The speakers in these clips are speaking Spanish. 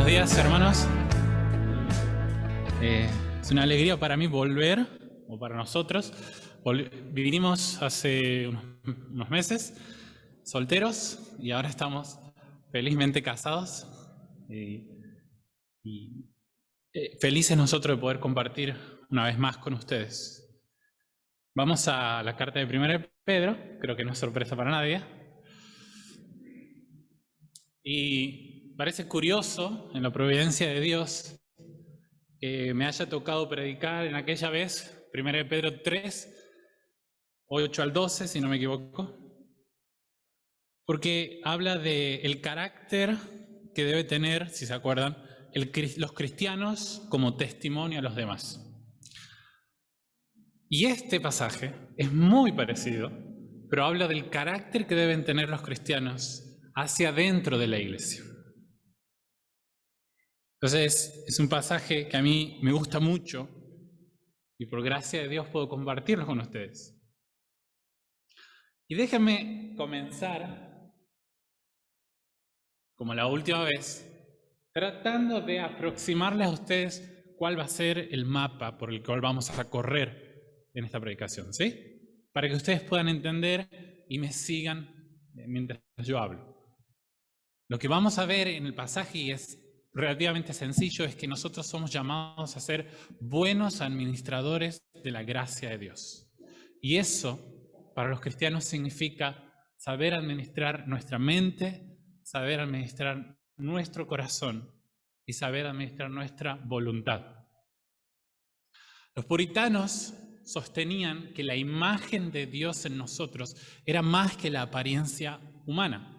días, hermanos. Es una alegría para mí volver, o para nosotros. Vivimos hace unos meses solteros y ahora estamos felizmente casados y felices nosotros de poder compartir una vez más con ustedes. Vamos a la carta de 1 Pedro, creo que no es sorpresa para nadie. Y parece curioso en la providencia de Dios que me haya tocado predicar en aquella vez, 1 Pedro 3, 8 al 12, si no me equivoco, porque habla del carácter que debe tener, si se acuerdan, los cristianos como testimonio a los demás. Y este pasaje es muy parecido, pero habla del carácter que deben tener los cristianos hacia dentro de la iglesia. Entonces, es un pasaje que a mí me gusta mucho y por gracia de Dios puedo compartirlo con ustedes. Y déjenme comenzar, como la última vez, tratando de aproximarles a ustedes cuál va a ser el mapa por el cual vamos a correr en esta predicación, ¿sí? Para que ustedes puedan entender y me sigan mientras yo hablo. Lo que vamos a ver en el pasaje, y es relativamente sencillo, es que nosotros somos llamados a ser buenos administradores de la gracia de Dios. Y eso, para los cristianos, significa saber administrar nuestra mente, saber administrar nuestro corazón y saber administrar nuestra voluntad. Los puritanos sostenían que la imagen de Dios en nosotros era más que la apariencia humana.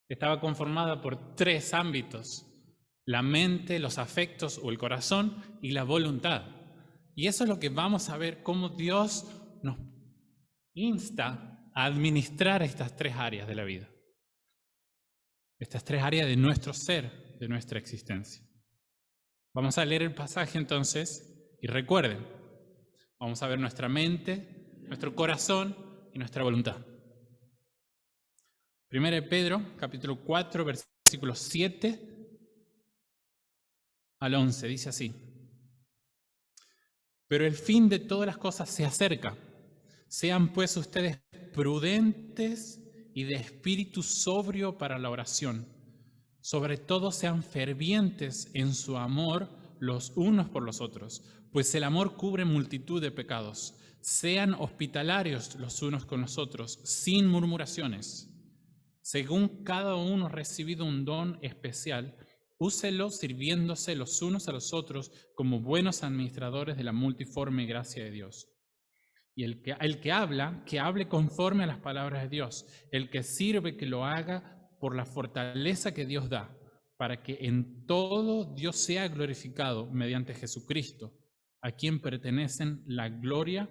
Estaba conformada por 3 ámbitos: la mente, los afectos o el corazón y la voluntad. Y eso es lo que vamos a ver, cómo Dios nos insta a administrar estas 3 áreas de la vida. Estas 3 áreas de nuestro ser, de nuestra existencia. Vamos a leer el pasaje entonces y recuerden, vamos a ver nuestra mente, nuestro corazón y nuestra voluntad. 1 Pedro, capítulo 4, versículos 7 al 11, dice así: pero el fin de todas las cosas se acerca. Sean pues ustedes prudentes y de espíritu sobrio para la oración. Sobre todo sean fervientes en su amor los unos por los otros, pues el amor cubre multitud de pecados. Sean hospitalarios los unos con los otros, sin murmuraciones. Según cada uno ha recibido un don especial, úselo sirviéndose los unos a los otros como buenos administradores de la multiforme gracia de Dios. Y el que habla, que hable conforme a las palabras de Dios. El que sirve, que lo haga por la fortaleza que Dios da, para que en todo Dios sea glorificado mediante Jesucristo, a quien pertenecen la gloria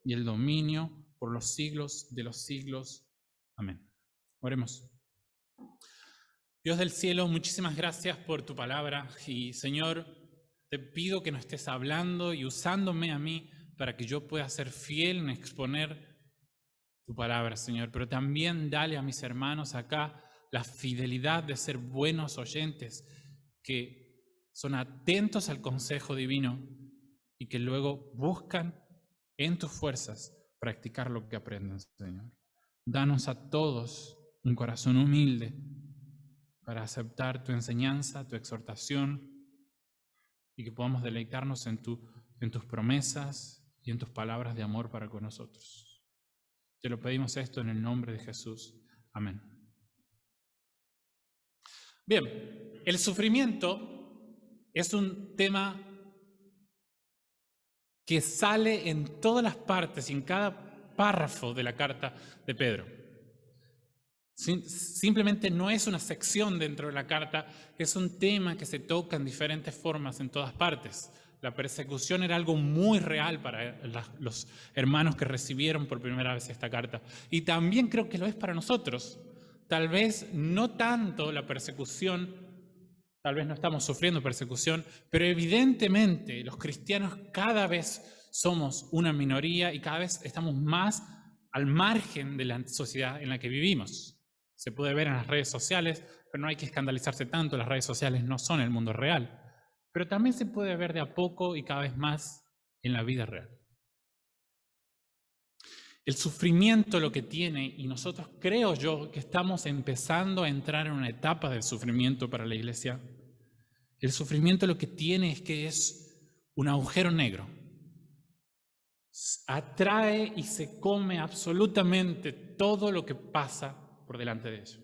y el dominio por los siglos de los siglos. Amén. Oremos. Dios del cielo, muchísimas gracias por tu palabra y, Señor, te pido que nos estés hablando y usándome a mí para que yo pueda ser fiel en exponer tu palabra, Señor, pero también dale a mis hermanos acá la fidelidad de ser buenos oyentes, que son atentos al consejo divino y que luego buscan en tus fuerzas practicar lo que aprenden, Señor. Danos a todos un corazón humilde para aceptar tu enseñanza, tu exhortación, y que podamos deleitarnos en tus promesas y en tus palabras de amor para con nosotros. Te lo pedimos esto en el nombre de Jesús. Amén. Bien, el sufrimiento es un tema que sale en todas las partes y en cada párrafo de la carta de Pedro. Simplemente no es una sección dentro de la carta, es un tema que se toca en diferentes formas en todas partes. La persecución era algo muy real para los hermanos que recibieron por primera vez esta carta. Y también creo que lo es para nosotros. Tal vez no tanto la persecución, tal vez no estamos sufriendo persecución, pero evidentemente los cristianos cada vez somos una minoría y cada vez estamos más al margen de la sociedad en la que vivimos. Se puede ver en las redes sociales, pero no hay que escandalizarse tanto, las redes sociales no son el mundo real. Pero también se puede ver de a poco y cada vez más en la vida real. El sufrimiento lo que tiene, y nosotros creo yo que estamos empezando a entrar en una etapa del sufrimiento para la iglesia, el sufrimiento lo que tiene es que es un agujero negro. Atrae y se come absolutamente todo lo que pasa por delante de ellos.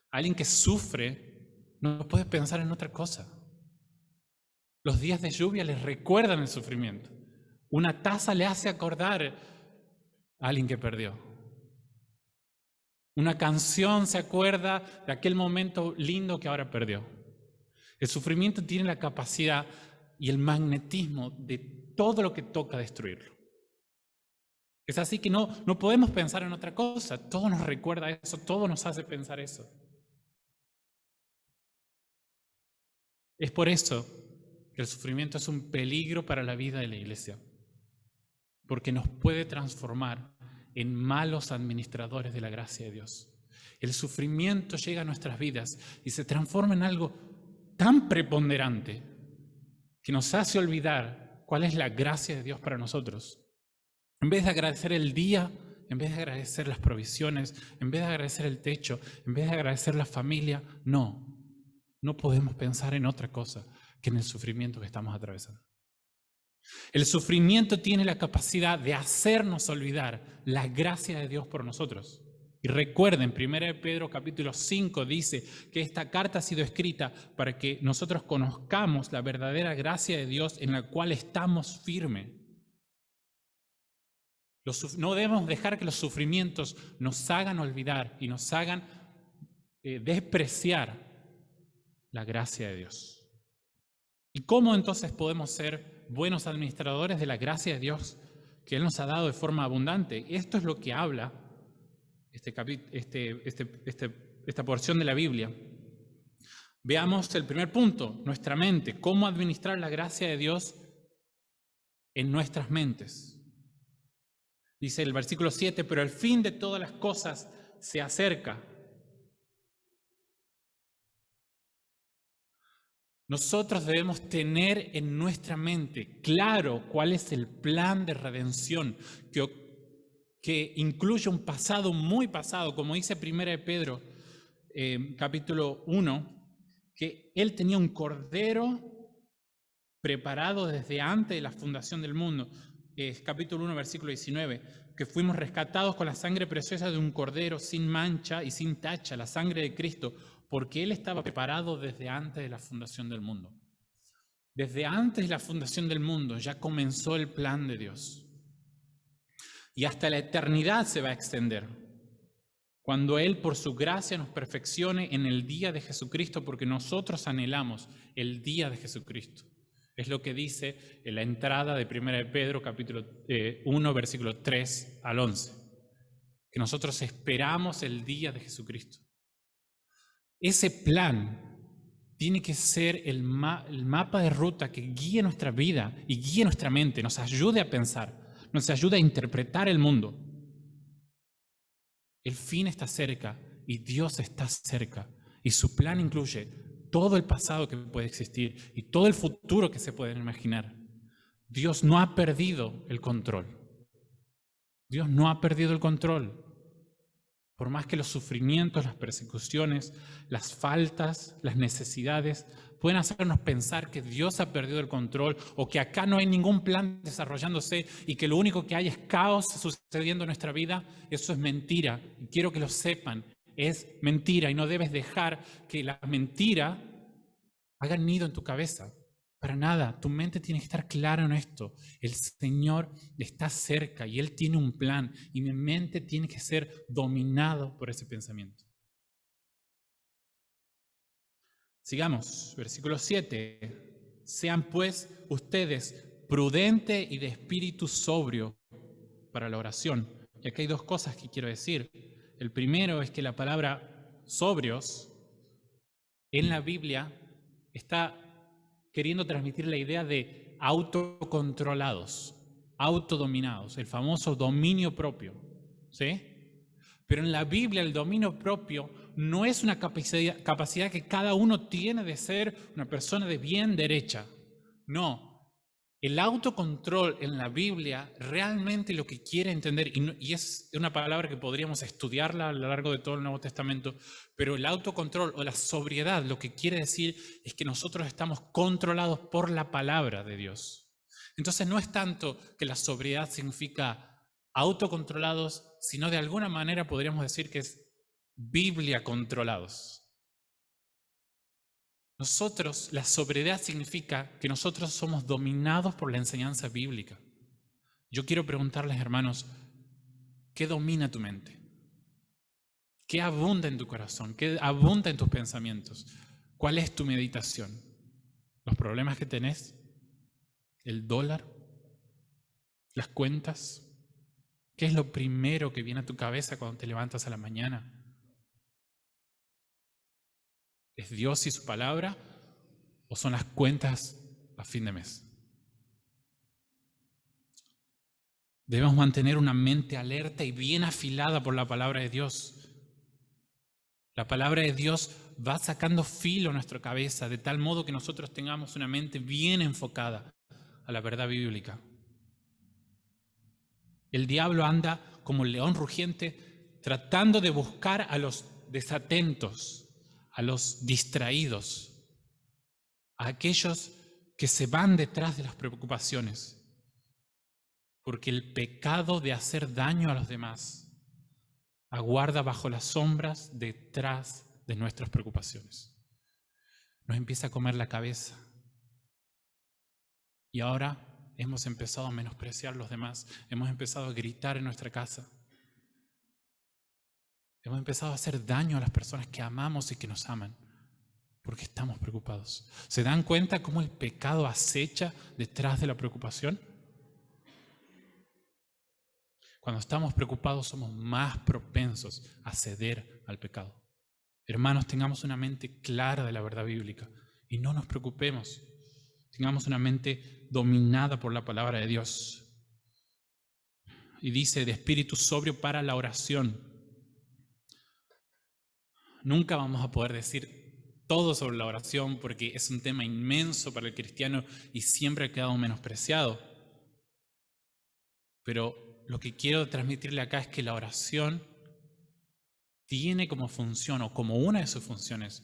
Alguien que sufre no puede pensar en otra cosa. Los días de lluvia les recuerdan el sufrimiento. Una taza le hace acordar a alguien que perdió. Una canción se acuerda de aquel momento lindo que ahora perdió. El sufrimiento tiene la capacidad y el magnetismo de todo lo que toca destruirlo. Es así que no podemos pensar en otra cosa. Todo nos recuerda eso, todo nos hace pensar eso. Es por eso que el sufrimiento es un peligro para la vida de la iglesia, porque nos puede transformar en malos administradores de la gracia de Dios. El sufrimiento llega a nuestras vidas y se transforma en algo tan preponderante que nos hace olvidar cuál es la gracia de Dios para nosotros. En vez de agradecer el día, en vez de agradecer las provisiones, en vez de agradecer el techo, en vez de agradecer la familia, no podemos pensar en otra cosa que en el sufrimiento que estamos atravesando. El sufrimiento tiene la capacidad de hacernos olvidar la gracia de Dios por nosotros. Y recuerden, 1 Pedro capítulo 5 dice que esta carta ha sido escrita para que nosotros conozcamos la verdadera gracia de Dios en la cual estamos firmes. No debemos dejar que los sufrimientos nos hagan olvidar y nos hagan despreciar la gracia de Dios. ¿Y cómo entonces podemos ser buenos administradores de la gracia de Dios que Él nos ha dado de forma abundante? Esto es lo que habla esta porción de la Biblia. Veamos el primer punto, nuestra mente. ¿Cómo administrar la gracia de Dios en nuestras mentes? Dice el versículo 7, pero el fin de todas las cosas se acerca. Nosotros debemos tener en nuestra mente claro cuál es el plan de redención que incluye un pasado muy pasado, como dice 1 Pedro capítulo 1, que Él tenía un cordero preparado desde antes de la fundación del mundo. Capítulo 1, versículo 19, que fuimos rescatados con la sangre preciosa de un cordero sin mancha y sin tacha, la sangre de Cristo, porque Él estaba preparado desde antes de la fundación del mundo. Desde antes de la fundación del mundo ya comenzó el plan de Dios. Y hasta la eternidad se va a extender, cuando Él por su gracia nos perfeccione en el día de Jesucristo, porque nosotros anhelamos el día de Jesucristo. Es lo que dice en la entrada de 1 Pedro capítulo 1, versículo 3 al 11. Que nosotros esperamos el día de Jesucristo. Ese plan tiene que ser el mapa de ruta que guíe nuestra vida y guíe nuestra mente, nos ayude a pensar, nos ayude a interpretar el mundo. El fin está cerca y Dios está cerca. Y su plan incluye todo el pasado que puede existir y todo el futuro que se pueden imaginar. Dios no ha perdido el control. Dios no ha perdido el control. Por más que los sufrimientos, las persecuciones, las faltas, las necesidades pueden hacernos pensar que Dios ha perdido el control o que acá no hay ningún plan desarrollándose y que lo único que hay es caos sucediendo en nuestra vida, eso es mentira. Y quiero que lo sepan, es mentira y no debes dejar que la mentira haga nido en tu cabeza. Para nada, tu mente tiene que estar clara en esto. El Señor está cerca y Él tiene un plan y mi mente tiene que ser dominado por ese pensamiento. Sigamos, versículo 7. Sean pues ustedes prudentes y de espíritu sobrio para la oración. Y aquí hay dos cosas que quiero decir. El primero es que la palabra sobrios en la Biblia está queriendo transmitir la idea de autocontrolados, autodominados, el famoso dominio propio, ¿sí? Pero en la Biblia el dominio propio no es una capacidad que cada uno tiene de ser una persona de bien derecha. No. El autocontrol en la Biblia realmente lo que quiere entender, y es una palabra que podríamos estudiarla a lo largo de todo el Nuevo Testamento, pero el autocontrol o la sobriedad lo que quiere decir es que nosotros estamos controlados por la palabra de Dios. Entonces no es tanto que la sobriedad significa autocontrolados, sino de alguna manera podríamos decir que es Biblia controlados. Nosotros, la sobriedad significa que nosotros somos dominados por la enseñanza bíblica. Yo quiero preguntarles, hermanos, ¿qué domina tu mente? ¿Qué abunda en tu corazón? ¿Qué abunda en tus pensamientos? ¿Cuál es tu meditación? ¿Los problemas que tenés? ¿El dólar? ¿Las cuentas? ¿Qué es lo primero que viene a tu cabeza cuando te levantas a la mañana? ¿Es Dios y su palabra o son las cuentas a fin de mes? Debemos mantener una mente alerta y bien afilada por la palabra de Dios. La palabra de Dios va sacando filo a nuestra cabeza de tal modo que nosotros tengamos una mente bien enfocada a la verdad bíblica. El diablo anda como un león rugiente tratando de buscar a los desatentos, a los distraídos, a aquellos que se van detrás de las preocupaciones. Porque el pecado de hacer daño a los demás aguarda bajo las sombras detrás de nuestras preocupaciones. Nos empieza a comer la cabeza. Y ahora hemos empezado a menospreciar a los demás. Hemos empezado a gritar en nuestra casa. Hemos empezado a hacer daño a las personas que amamos y que nos aman. Porque estamos preocupados. ¿Se dan cuenta cómo el pecado acecha detrás de la preocupación? Cuando estamos preocupados somos más propensos a ceder al pecado. Hermanos, tengamos una mente clara de la verdad bíblica y no nos preocupemos. Tengamos una mente dominada por la palabra de Dios. Y dice, de espíritu sobrio para la oración. Nunca vamos a poder decir todo sobre la oración porque es un tema inmenso para el cristiano y siempre ha quedado menospreciado. Pero lo que quiero transmitirle acá es que la oración tiene como función o como una de sus funciones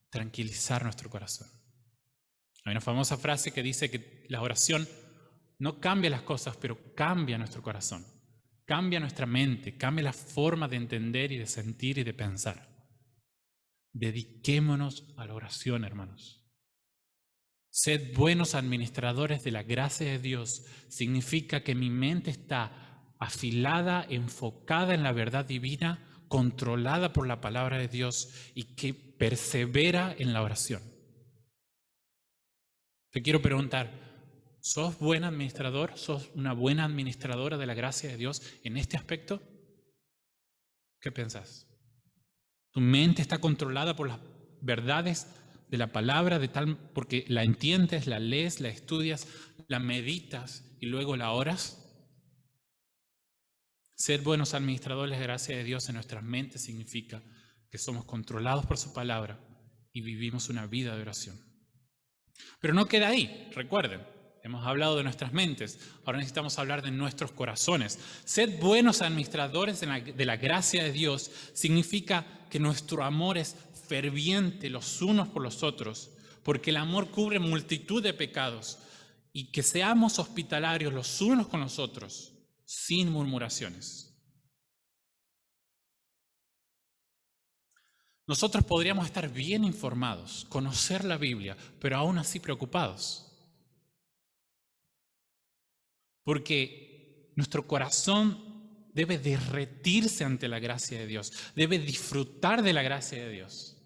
tranquilizar nuestro corazón. Hay una famosa frase que dice que la oración no cambia las cosas, pero cambia nuestro corazón, cambia nuestra mente, cambia la forma de entender y de sentir y de pensar. Dediquémonos a la oración, hermanos. Sed buenos administradores de la gracia de Dios. Significa que mi mente está afilada, enfocada en la verdad divina, controlada por la palabra de Dios y que persevera en la oración. Te quiero preguntar, ¿sos buen administrador? ¿Sos una buena administradora de la gracia de Dios en este aspecto? ¿Qué pensás? ¿Tu mente está controlada por las verdades de la palabra porque la entiendes, la lees, la estudias, la meditas y luego la oras? Ser buenos administradores de la gracia de Dios en nuestras mentes significa que somos controlados por su palabra y vivimos una vida de oración. Pero no queda ahí, recuerden, hemos hablado de nuestras mentes, ahora necesitamos hablar de nuestros corazones. Ser buenos administradores de la gracia de Dios significa que nuestro amor es ferviente los unos por los otros, porque el amor cubre multitud de pecados, y que seamos hospitalarios los unos con los otros, sin murmuraciones. Nosotros podríamos estar bien informados, conocer la Biblia, pero aún así preocupados. Porque nuestro corazón debe derretirse ante la gracia de Dios, debe disfrutar de la gracia de Dios.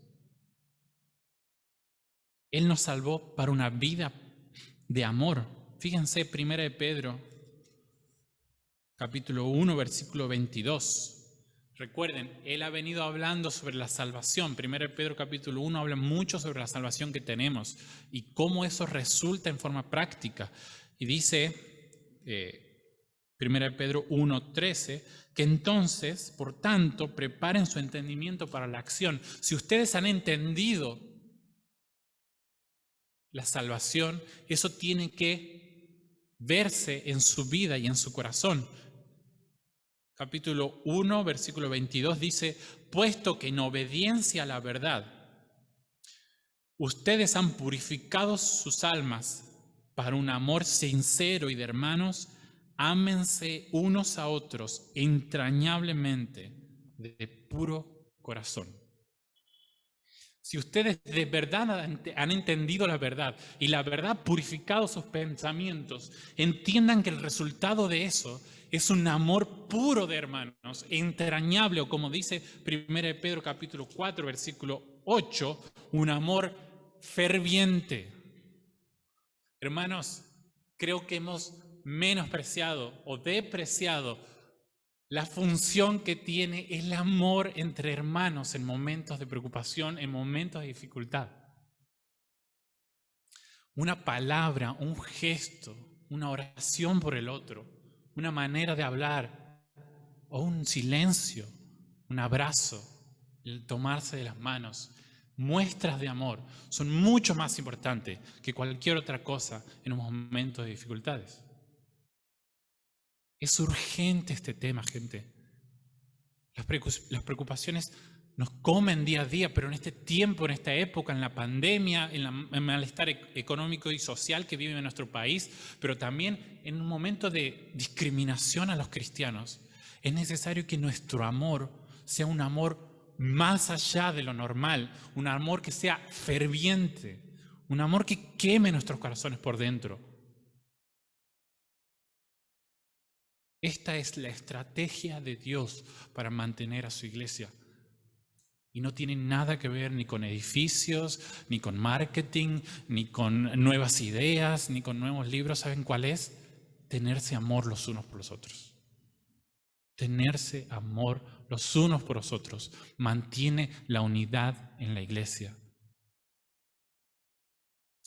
Él nos salvó para una vida de amor. Fíjense, 1 de Pedro, capítulo 1, versículo 22. Recuerden, él ha venido hablando sobre la salvación. 1 de Pedro, capítulo 1, habla mucho sobre la salvación que tenemos y cómo eso resulta en forma práctica. Y dice, 1 Pedro 1:13, que entonces, por tanto, preparen su entendimiento para la acción. Si ustedes han entendido la salvación, eso tiene que verse en su vida y en su corazón. Capítulo 1, versículo 22 dice, puesto que en obediencia a la verdad, ustedes han purificado sus almas para un amor sincero y de hermanos, ámense unos a otros entrañablemente de puro corazón. Si ustedes de verdad han entendido la verdad y la verdad ha purificado sus pensamientos, entiendan que el resultado de eso es un amor puro de hermanos, entrañable, o como dice 1 Pedro capítulo 4, versículo 8, un amor ferviente. Hermanos, creo que hemos menospreciado o depreciado la función que tiene el amor entre hermanos en momentos de preocupación, en momentos de dificultad. Una palabra, un gesto, una oración por el otro, una manera de hablar o un silencio, un abrazo, el tomarse de las manos, muestras de amor son mucho más importantes que cualquier otra cosa en un momento de dificultades. Es urgente este tema, gente. Las preocupaciones nos comen día a día, pero en este tiempo, en esta época, en la pandemia, en el malestar económico y social que vive en nuestro país, pero también en un momento de discriminación a los cristianos, es necesario que nuestro amor sea un amor más allá de lo normal, un amor que sea ferviente, un amor que queme nuestros corazones por dentro. Esta es la estrategia de Dios para mantener a su iglesia. Y no tiene nada que ver ni con edificios, ni con marketing, ni con nuevas ideas, ni con nuevos libros. ¿Saben cuál es? Tenerse amor los unos por los otros. Tenerse amor los unos por los otros mantiene la unidad en la iglesia.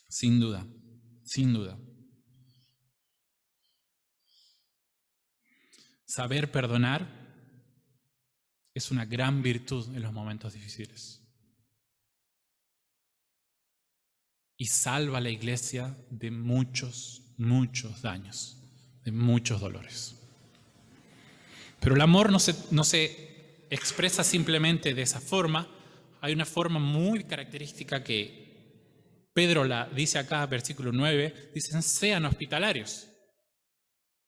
Sin duda, sin duda. Saber perdonar es una gran virtud en los momentos difíciles. Y salva a la iglesia de muchos, muchos daños, de muchos dolores. Pero el amor no se expresa simplemente de esa forma. Hay una forma muy característica que Pedro la dice acá, versículo 9, dicen, sean hospitalarios.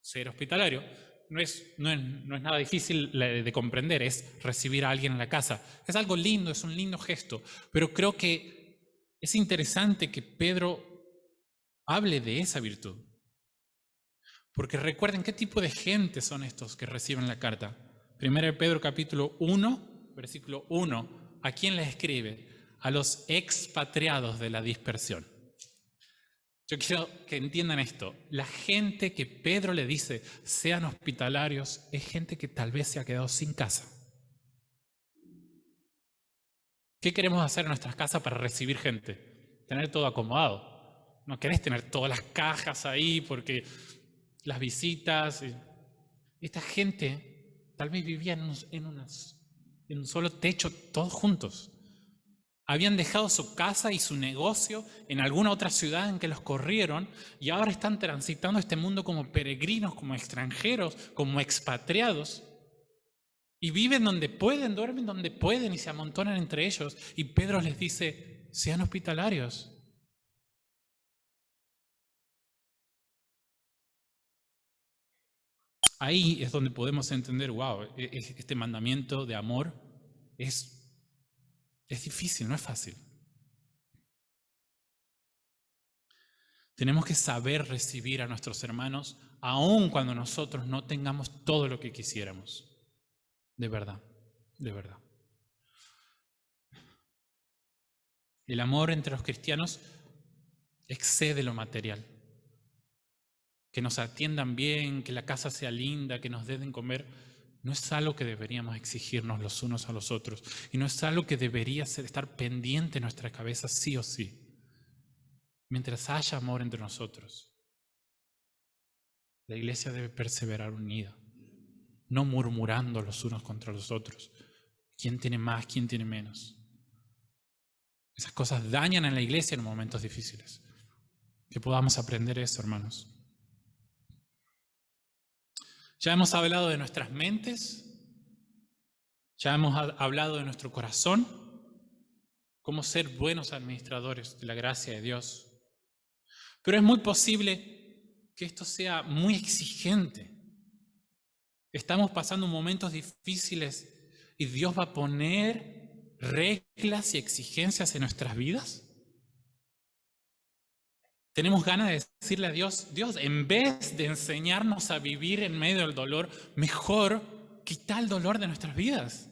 Ser hospitalario no es nada difícil de comprender, es recibir a alguien en la casa. Es algo lindo, es un lindo gesto, pero creo que es interesante que Pedro hable de esa virtud. Porque recuerden qué tipo de gente son estos que reciben la carta. 1 Pedro capítulo 1, versículo 1. ¿A quién les escribe? A los expatriados de la dispersión. Yo quiero que entiendan esto. La gente que Pedro le dice sean hospitalarios es gente que tal vez se ha quedado sin casa. ¿Qué queremos hacer en nuestras casas para recibir gente? Tener todo acomodado. No querés tener todas las cajas ahí porque las visitas. Esta gente tal vez vivía en un solo techo todos juntos. Habían dejado su casa y su negocio en alguna otra ciudad en que los corrieron y ahora están transitando este mundo como peregrinos, como extranjeros, como expatriados. Y viven donde pueden, duermen donde pueden y se amontonan entre ellos. Y Pedro les dice, sean hospitalarios. Ahí es donde podemos entender, wow, este mandamiento de amor es difícil, no es fácil. Tenemos que saber recibir a nuestros hermanos, aun cuando nosotros no tengamos todo lo que quisiéramos. De verdad, de verdad. El amor entre los cristianos excede lo material. Que nos atiendan bien, que la casa sea linda, que nos den comer, no es algo que deberíamos exigirnos los unos a los otros. Y no es algo que debería estar pendiente en nuestra cabeza sí o sí. Mientras haya amor entre nosotros. La iglesia debe perseverar unida, no murmurando los unos contra los otros. ¿Quién tiene más? ¿Quién tiene menos? Esas cosas dañan a la iglesia en momentos difíciles. Que podamos aprender eso, hermanos. Ya hemos hablado de nuestras mentes, ya hemos hablado de nuestro corazón, cómo ser buenos administradores de la gracia de Dios. Pero es muy posible que esto sea muy exigente. Estamos pasando momentos difíciles y Dios va a poner reglas y exigencias en nuestras vidas. Tenemos ganas de decirle a Dios, Dios, en vez de enseñarnos a vivir en medio del dolor, mejor quita el dolor de nuestras vidas.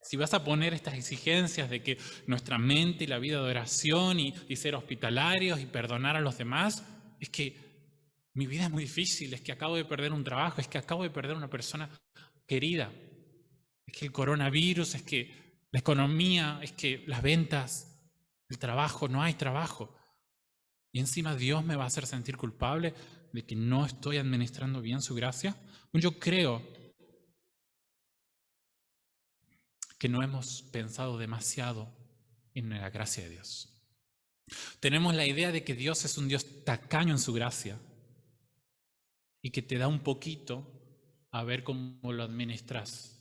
Si vas a poner estas exigencias de que nuestra mente y la vida de oración y ser hospitalarios y perdonar a los demás, es que mi vida es muy difícil, es que acabo de perder un trabajo, es que acabo de perder una persona querida, es que el coronavirus, es que la economía, es que las ventas, el trabajo, no hay trabajo. Y encima Dios me va a hacer sentir culpable de que no estoy administrando bien su gracia. Yo creo que no hemos pensado demasiado en la gracia de Dios. Tenemos la idea de que Dios es un Dios tacaño en su gracia y que te da un poquito a ver cómo lo administras.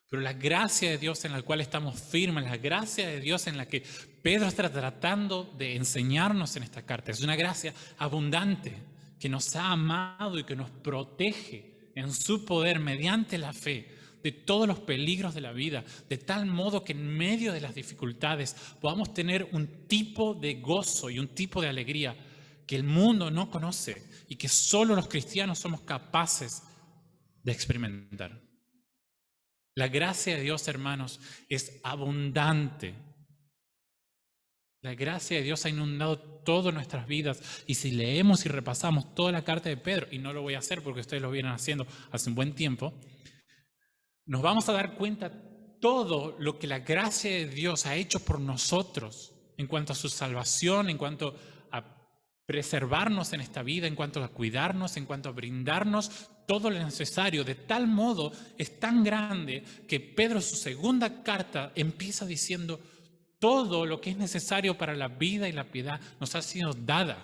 Pero la gracia de Dios en la cual estamos firmes, la gracia de Dios en la que Pedro está tratando de enseñarnos en esta carta, es una gracia abundante que nos ha amado y que nos protege en su poder mediante la fe de todos los peligros de la vida, de tal modo que en medio de las dificultades podamos tener un tipo de gozo y un tipo de alegría que el mundo no conoce y que solo los cristianos somos capaces de experimentar. La gracia de Dios, hermanos, es abundante. La gracia de Dios ha inundado todas nuestras vidas. Y si leemos y repasamos toda la carta de Pedro, y no lo voy a hacer porque ustedes lo vienen haciendo hace un buen tiempo, nos vamos a dar cuenta todo lo que la gracia de Dios ha hecho por nosotros en cuanto a su salvación, en cuanto a preservarnos en esta vida, en cuanto a cuidarnos, en cuanto a brindarnos todo lo necesario. De tal modo es tan grande que Pedro, su segunda carta, empieza diciendo: todo lo que es necesario para la vida y la piedad nos ha sido dada.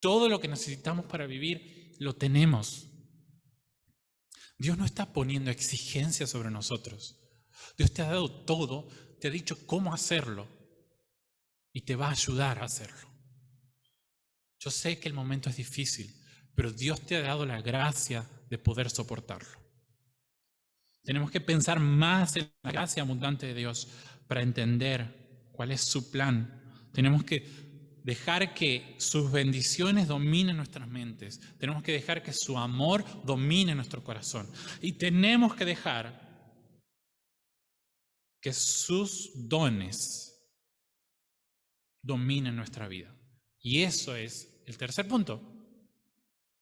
Todo lo que necesitamos para vivir lo tenemos. Dios no está poniendo exigencias sobre nosotros. Dios te ha dado todo, te ha dicho cómo hacerlo y te va a ayudar a hacerlo. Yo sé que el momento es difícil, pero Dios te ha dado la gracia de poder soportarlo. Tenemos que pensar más en la gracia abundante de Dios para entender cuál es su plan. Tenemos que dejar que sus bendiciones dominen nuestras mentes. Tenemos que dejar que su amor domine nuestro corazón. Y tenemos que dejar que sus dones dominen nuestra vida. Y eso es el tercer punto.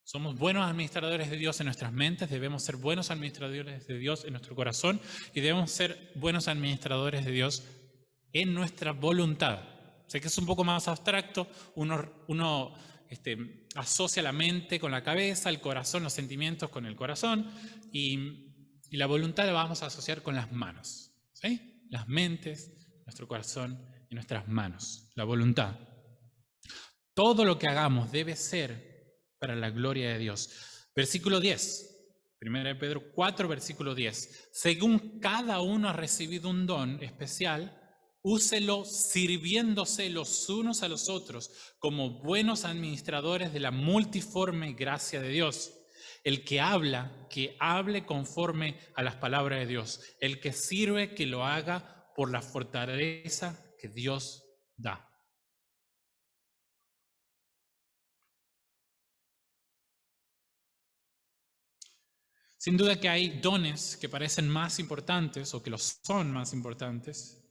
Somos buenos administradores de Dios en nuestras mentes, debemos ser buenos administradores de Dios en nuestro corazón y debemos ser buenos administradores de Dios en nuestra voluntad. Sé que es un poco más abstracto, uno asocia la mente con la cabeza, el corazón, los sentimientos con el corazón y la voluntad la vamos a asociar con las manos, ¿sí? Las mentes, nuestro corazón y nuestras manos, la voluntad. Todo lo que hagamos debe ser para la gloria de Dios. Versículo 10, 1 Pedro 4, versículo 10. Según cada uno ha recibido un don especial, úselo sirviéndose los unos a los otros como buenos administradores de la multiforme gracia de Dios. El que habla, que hable conforme a las palabras de Dios. El que sirve, que lo haga por la fortaleza que Dios da. Sin duda que hay dones que parecen más importantes o que los son más importantes,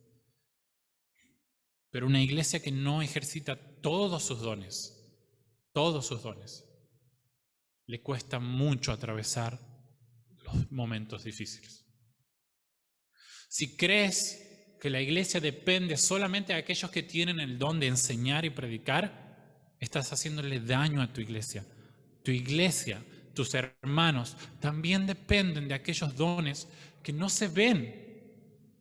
pero una iglesia que no ejercita todos sus dones, le cuesta mucho atravesar los momentos difíciles. Si crees que la iglesia depende solamente de aquellos que tienen el don de enseñar y predicar, estás haciéndole daño a tu iglesia. Tu iglesia, tus hermanos, también dependen de aquellos dones que no se ven,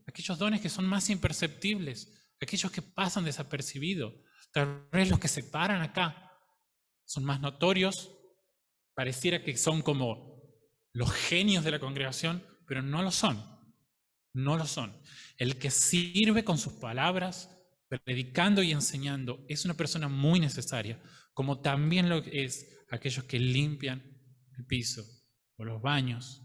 aquellos dones que son más imperceptibles, aquellos que pasan desapercibidos. Tal vez los que se paran acá son más notorios, pareciera que son como los genios de la congregación, pero no lo son. No lo son. El que sirve con sus palabras, predicando y enseñando, es una persona muy necesaria, como también lo es aquellos que limpian el piso o los baños,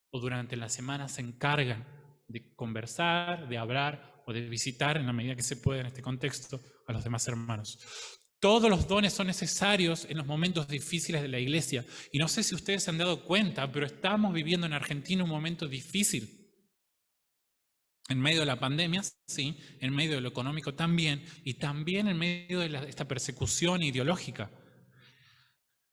o durante la semana se encargan de conversar, de hablar o de visitar, en la medida que se puede en este contexto, a los demás hermanos. Todos los dones son necesarios en los momentos difíciles de la iglesia. Y no sé si ustedes se han dado cuenta, pero estamos viviendo en Argentina un momento difícil. En medio de la pandemia, sí, en medio de lo económico también, y también en medio de esta persecución ideológica.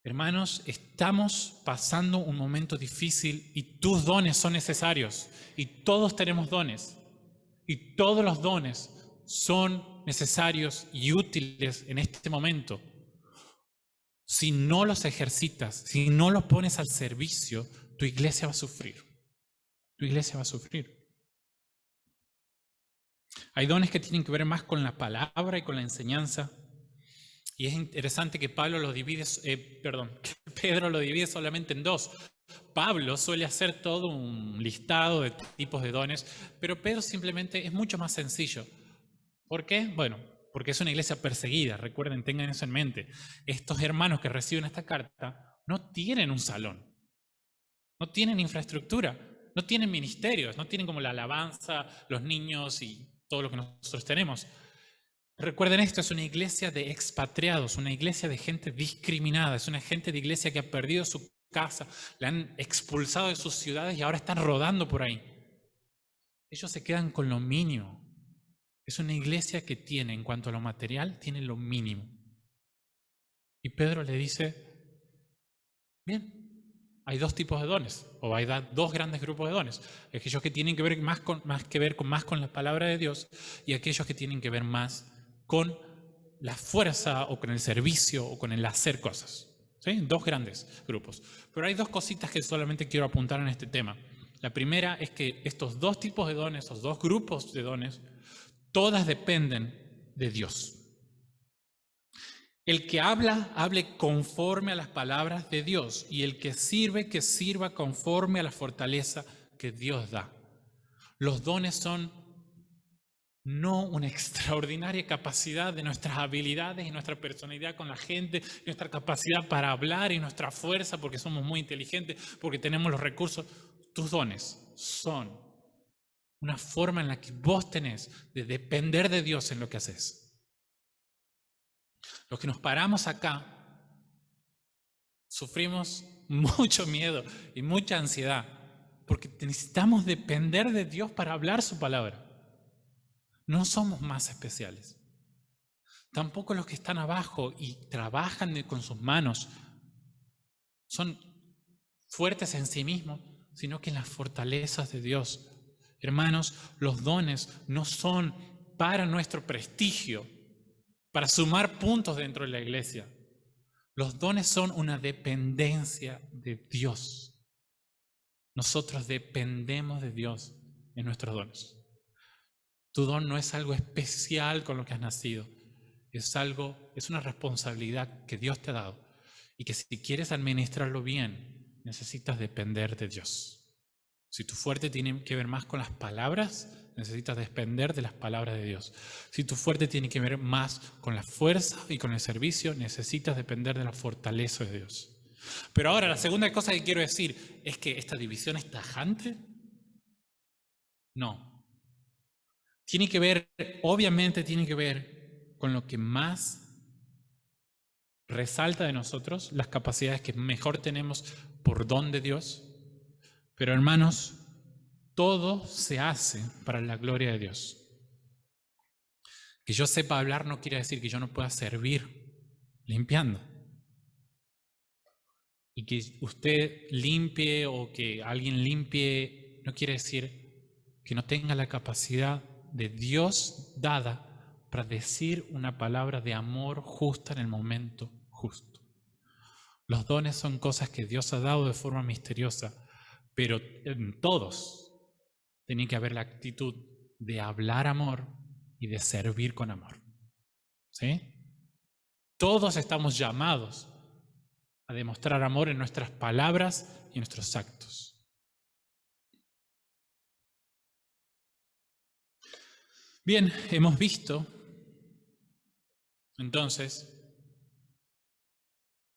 Hermanos, estamos pasando un momento difícil y tus dones son necesarios. Y todos tenemos dones. Y todos los dones son necesarios y útiles en este momento. Si no los ejercitas, si no los pones al servicio, tu iglesia va a sufrir. Tu iglesia va a sufrir. Hay dones que tienen que ver más con la palabra y con la enseñanza. Y es interesante que Pedro lo divide solamente en dos. Pablo suele hacer todo un listado de tipos de dones, pero Pedro simplemente es mucho más sencillo. ¿Por qué? Bueno, porque es una iglesia perseguida. Recuerden, tengan eso en mente. Estos hermanos que reciben esta carta no tienen un salón, no tienen infraestructura, no tienen ministerios, no tienen como la alabanza, los niños y todo lo que nosotros tenemos. Recuerden esto, es una iglesia de expatriados, una iglesia de gente discriminada, es una gente de iglesia que ha perdido su casa, la han expulsado de sus ciudades y ahora están rodando por ahí. Ellos se quedan con lo mínimo. Es una iglesia que tiene, en cuanto a lo material, tiene lo mínimo. Y Pedro le dice, bien, hay dos tipos de dones, o hay dos grandes grupos de dones. Aquellos que tienen que ver más con la palabra de Dios y aquellos que tienen que ver más con la fuerza o con el servicio o con el hacer cosas. ¿Sí? Dos grandes grupos. Pero hay dos cositas que solamente quiero apuntar en este tema. La primera es que estos dos tipos de dones, estos dos grupos de dones, todas dependen de Dios. El que habla, hable conforme a las palabras de Dios, y el que sirva conforme a la fortaleza que Dios da. Los dones son no una extraordinaria capacidad de nuestras habilidades y nuestra personalidad con la gente, nuestra capacidad para hablar y nuestra fuerza porque somos muy inteligentes, porque tenemos los recursos. Tus dones son una forma en la que vos tenés de depender de Dios en lo que haces. Los que nos paramos acá sufrimos mucho miedo y mucha ansiedad porque necesitamos depender de Dios para hablar su palabra. No somos más especiales. Tampoco los que están abajo y trabajan con sus manos son fuertes en sí mismos, sino que en las fortalezas de Dios. Hermanos, los dones no son para nuestro prestigio, para sumar puntos dentro de la iglesia. Los dones son una dependencia de Dios. Nosotros dependemos de Dios en nuestros dones. Tu don no es algo especial con lo que has nacido. Es una responsabilidad que Dios te ha dado. Y que si quieres administrarlo bien, necesitas depender de Dios. Si tu fuerte tiene que ver más con las palabras, necesitas depender de las palabras de Dios. Si tu fuerte tiene que ver más con la fuerza y con el servicio, necesitas depender de la fortaleza de Dios. Pero ahora, la segunda cosa que quiero decir es que esta división es tajante. No. Obviamente tiene que ver con lo que más resalta de nosotros, las capacidades que mejor tenemos por don de Dios. Pero hermanos, todo se hace para la gloria de Dios. Que yo sepa hablar no quiere decir que yo no pueda servir limpiando. Y que usted limpie o que alguien limpie no quiere decir que no tenga la capacidad de Dios dada para decir una palabra de amor justa en el momento justo. Los dones son cosas que Dios ha dado de forma misteriosa, pero en todos tiene que haber la actitud de hablar amor y de servir con amor. ¿Sí? Todos estamos llamados a demostrar amor en nuestras palabras y en nuestros actos. Bien, hemos visto entonces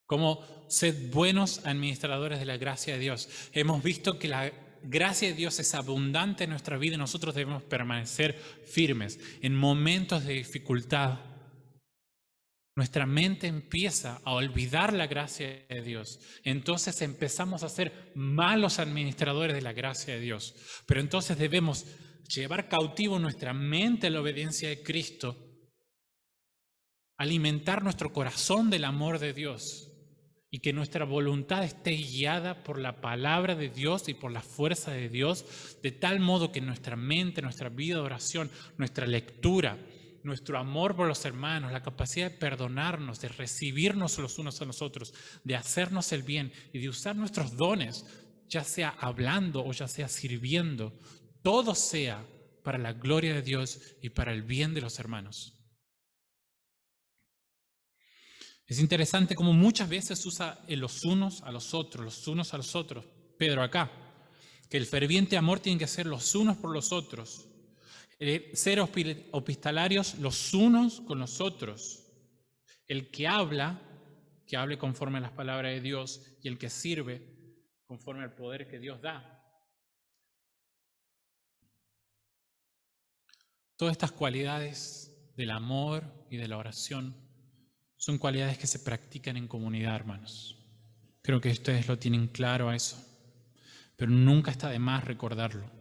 cómo ser buenos administradores de la gracia de Dios. Hemos visto que la gracia de Dios es abundante en nuestra vida y nosotros debemos permanecer firmes. En momentos de dificultad, nuestra mente empieza a olvidar la gracia de Dios. Entonces empezamos a ser malos administradores de la gracia de Dios. Pero entonces debemos llevar cautivo nuestra mente a la obediencia de Cristo, alimentar nuestro corazón del amor de Dios y que nuestra voluntad esté guiada por la palabra de Dios y por la fuerza de Dios, de tal modo que nuestra mente, nuestra vida de oración, nuestra lectura, nuestro amor por los hermanos, la capacidad de perdonarnos, de recibirnos los unos a los otros, de hacernos el bien y de usar nuestros dones, ya sea hablando o ya sea sirviendo, todo sea para la gloria de Dios y para el bien de los hermanos. Es interesante cómo muchas veces usa los unos a los otros, Pedro acá, que el ferviente amor tiene que ser los unos por los otros, ser hospitalarios los unos con los otros. El que habla, que hable conforme a las palabras de Dios, y el que sirve, conforme al poder que Dios da. Todas estas cualidades del amor y de la oración son cualidades que se practican en comunidad, hermanos. Creo que ustedes lo tienen claro a eso, pero nunca está de más recordarlo.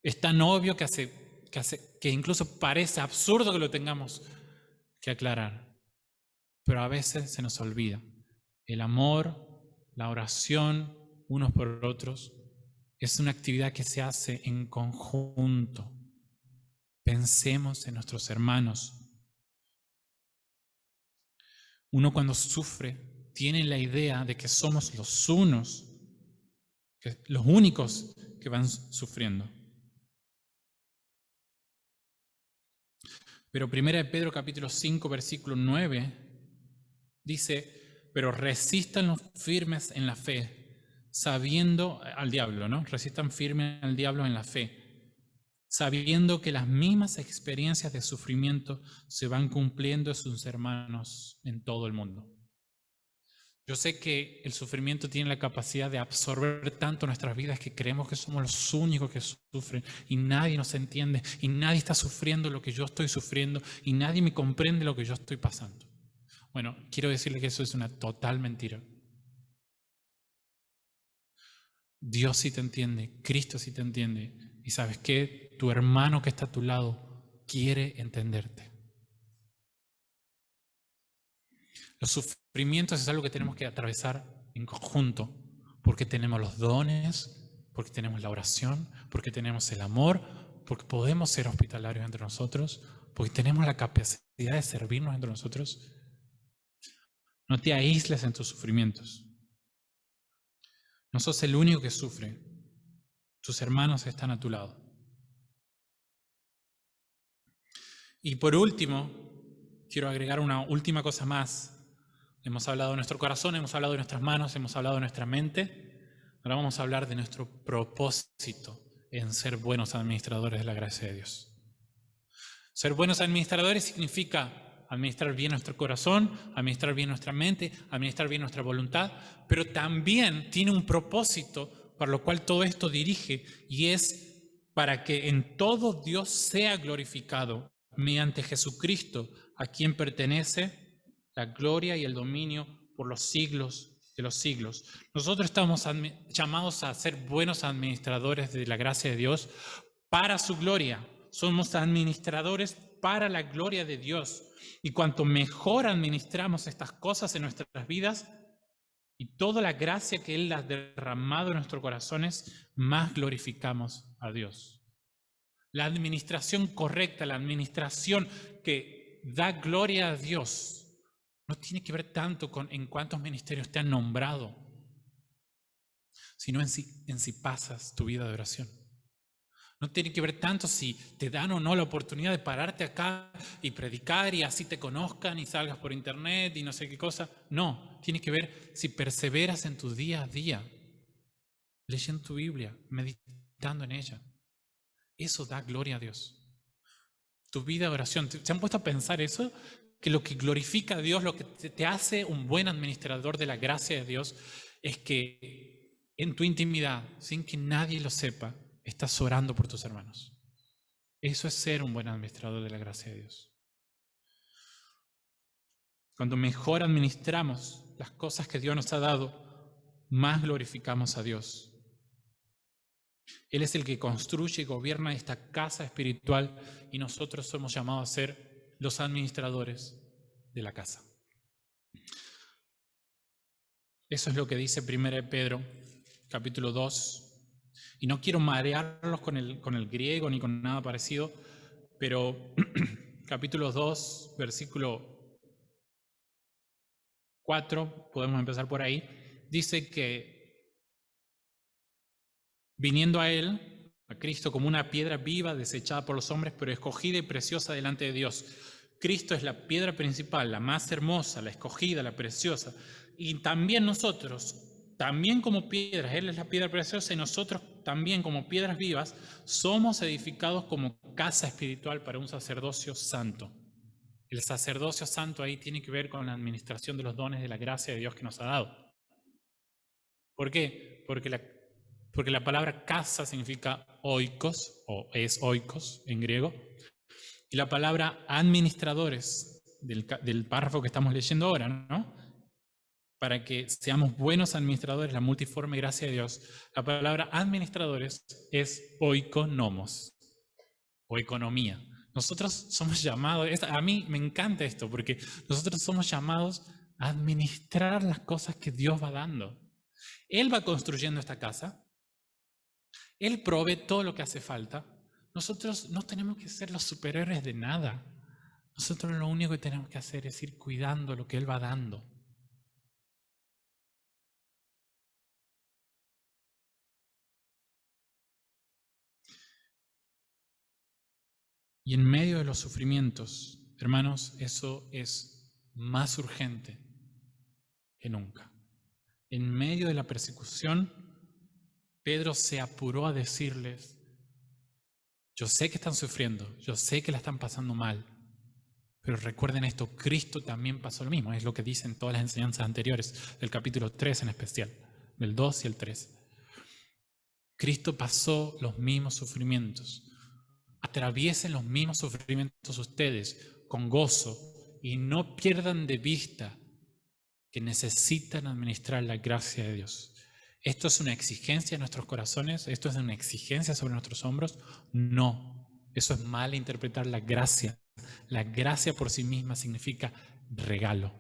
Es tan obvio que incluso parece absurdo que lo tengamos que aclarar, pero a veces se nos olvida. El amor, la oración, unos por otros, es una actividad que se hace en conjunto. Pensemos en nuestros hermanos. Uno cuando sufre tiene la idea de que somos los únicos que van sufriendo. Pero 1 Pedro capítulo 5 versículo 9 dice, pero resistan los firmes en la fe, sabiendo al diablo, ¿no? Resistan firmes al diablo en la fe, sabiendo que las mismas experiencias de sufrimiento se van cumpliendo en sus hermanos en todo el mundo. Yo sé que el sufrimiento tiene la capacidad de absorber tanto nuestras vidas que creemos que somos los únicos que sufren y nadie nos entiende y nadie está sufriendo lo que yo estoy sufriendo y nadie me comprende lo que yo estoy pasando. Bueno, quiero decirle que eso es una total mentira. Dios sí te entiende, Cristo sí te entiende y sabes que tu hermano que está a tu lado quiere entenderte. Los sufrimientos es algo que tenemos que atravesar en conjunto, porque tenemos los dones, porque tenemos la oración, porque tenemos el amor, porque podemos ser hospitalarios entre nosotros, porque tenemos la capacidad de servirnos entre nosotros. No te aísles en tus sufrimientos. No sos el único que sufre. Tus hermanos están a tu lado. Y por último, quiero agregar una última cosa más. Hemos hablado de nuestro corazón, hemos hablado de nuestras manos, hemos hablado de nuestra mente. Ahora vamos a hablar de nuestro propósito en ser buenos administradores de la gracia de Dios. Ser buenos administradores significa administrar bien nuestro corazón, administrar bien nuestra mente, administrar bien nuestra voluntad, pero también tiene un propósito para lo cual todo esto dirige y es para que en todo Dios sea glorificado mediante Jesucristo, a quien pertenece la gloria y el dominio por los siglos de los siglos. Nosotros estamos llamados a ser buenos administradores de la gracia de Dios para su gloria. Somos administradores para la gloria de Dios. Y cuanto mejor administramos estas cosas en nuestras vidas y toda la gracia que Él ha derramado en nuestros corazones, más glorificamos a Dios. La administración correcta, la administración que da gloria a Dios, no tiene que ver tanto con en cuántos ministerios te han nombrado, sino en si pasas tu vida de oración. No tiene que ver tanto si te dan o no la oportunidad de pararte acá y predicar y así te conozcan y salgas por internet y no sé qué cosa. No, tiene que ver si perseveras en tu día a día, leyendo tu Biblia, meditando en ella. Eso da gloria a Dios. Tu vida de oración, ¿se han puesto a pensar eso? Que lo que glorifica a Dios, lo que te hace un buen administrador de la gracia de Dios, es que en tu intimidad, sin que nadie lo sepa, estás orando por tus hermanos. Eso es ser un buen administrador de la gracia de Dios. Cuando mejor administramos las cosas que Dios nos ha dado, más glorificamos a Dios. Él es el que construye y gobierna esta casa espiritual y nosotros somos llamados a ser los administradores de la casa. Eso es lo que dice 1 Pedro, capítulo 2. Y no quiero marearlos con el griego ni con nada parecido, pero capítulo 2, versículo 4, podemos empezar por ahí, dice que viniendo a Él, a Cristo, como una piedra viva, desechada por los hombres, pero escogida y preciosa delante de Dios. Cristo es la piedra principal, la más hermosa, la escogida, la preciosa. Y también nosotros, también como piedras, Él es la piedra preciosa y nosotros también como piedras vivas, somos edificados como casa espiritual para un sacerdocio santo. El sacerdocio santo ahí tiene que ver con la administración de los dones de la gracia de Dios que nos ha dado. ¿Por qué? Porque la palabra casa significa oikos, o es oikos en griego, y la palabra administradores, del párrafo que estamos leyendo ahora, ¿no? Para que seamos buenos administradores, la multiforme gracia de Dios, la palabra administradores es oikonomos, o economía. Nosotros somos llamados, a mí me encanta esto, porque nosotros somos llamados a administrar las cosas que Dios va dando. Él va construyendo esta casa, Él provee todo lo que hace falta. Nosotros no tenemos que ser los superhéroes de nada. Nosotros lo único que tenemos que hacer es ir cuidando lo que Él va dando. Y en medio de los sufrimientos, hermanos, eso es más urgente que nunca. En medio de la persecución, Pedro se apuró a decirles, yo sé que están sufriendo, yo sé que la están pasando mal, pero recuerden esto, Cristo también pasó lo mismo, es lo que dicen todas las enseñanzas anteriores, del capítulo 3 en especial, del 2 y el 3. Cristo pasó los mismos sufrimientos. Atraviesen los mismos sufrimientos ustedes con gozo y no pierdan de vista que necesitan administrar la gracia de Dios. ¿Esto es una exigencia en nuestros corazones? ¿Esto es una exigencia sobre nuestros hombros? No, eso es mal interpretar la gracia. La gracia por sí misma significa regalo.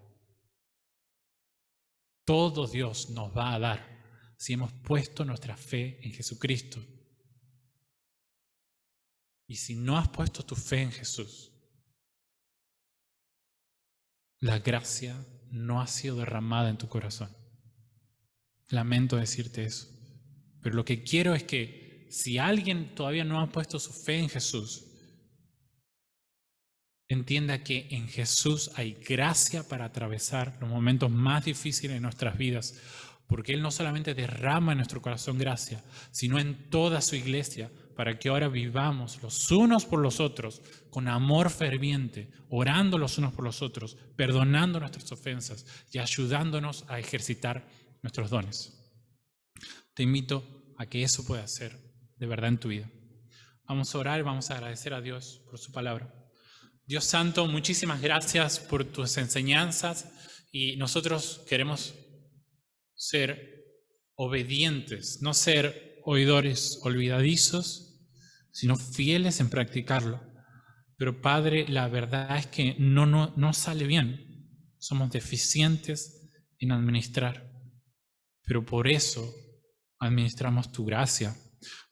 Todo Dios nos va a dar si hemos puesto nuestra fe en Jesucristo. Y si no has puesto tu fe en Jesús, la gracia no ha sido derramada en tu corazón. Lamento decirte eso. Pero lo que quiero es que si alguien todavía no ha puesto su fe en Jesús, entienda que en Jesús hay gracia para atravesar los momentos más difíciles de nuestras vidas, porque Él no solamente derrama en nuestro corazón gracia, sino en toda su iglesia, para que ahora vivamos los unos por los otros, con amor ferviente, orando los unos por los otros, perdonando nuestras ofensas y ayudándonos a ejercitar nuestros dones. Te invito a que eso pueda ser de verdad en tu vida. Vamos a orar y vamos a agradecer a Dios por su palabra. Dios Santo, muchísimas gracias por tus enseñanzas y nosotros queremos ser obedientes, no ser oidores olvidadizos, sino fieles en practicarlo. Pero Padre, la verdad es que no sale bien. Somos deficientes en administrar. Pero por eso administramos tu gracia.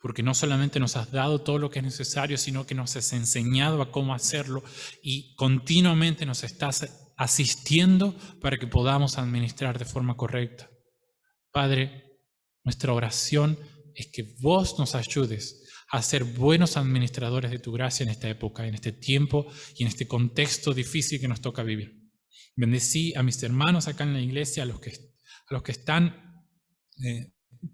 porque no solamente nos has dado todo lo que es necesario, sino que nos has enseñado a cómo hacerlo y continuamente nos estás asistiendo para que podamos administrar de forma correcta. Padre, nuestra oración es que vos nos ayudes a ser buenos administradores de tu gracia en esta época, en este tiempo y en este contexto difícil que nos toca vivir. Bendecí a mis hermanos acá en la iglesia, a los que están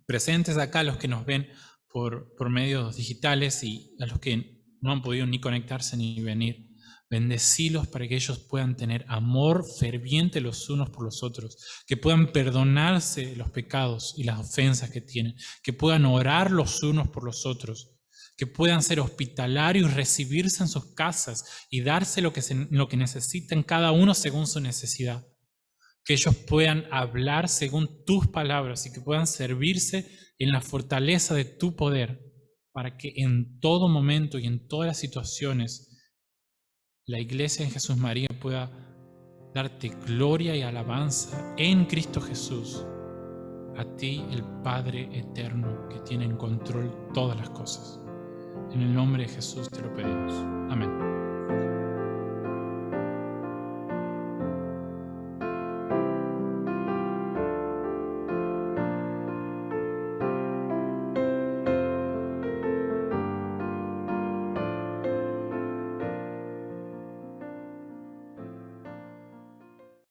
presentes acá, a los que nos ven por medios digitales y a los que no han podido ni conectarse ni venir. Bendecílos para que ellos puedan tener amor ferviente los unos por los otros, que puedan perdonarse los pecados y las ofensas que tienen, que puedan orar los unos por los otros, que puedan ser hospitalarios y recibirse en sus casas y darse lo que necesitan cada uno según su necesidad. Que ellos puedan hablar según tus palabras y que puedan servirse en la fortaleza de tu poder, para que en todo momento y en todas las situaciones la iglesia en Jesús María pueda darte gloria y alabanza en Cristo Jesús, a ti el Padre eterno que tiene en control todas las cosas. En el nombre de Jesús te lo pedimos. Amén.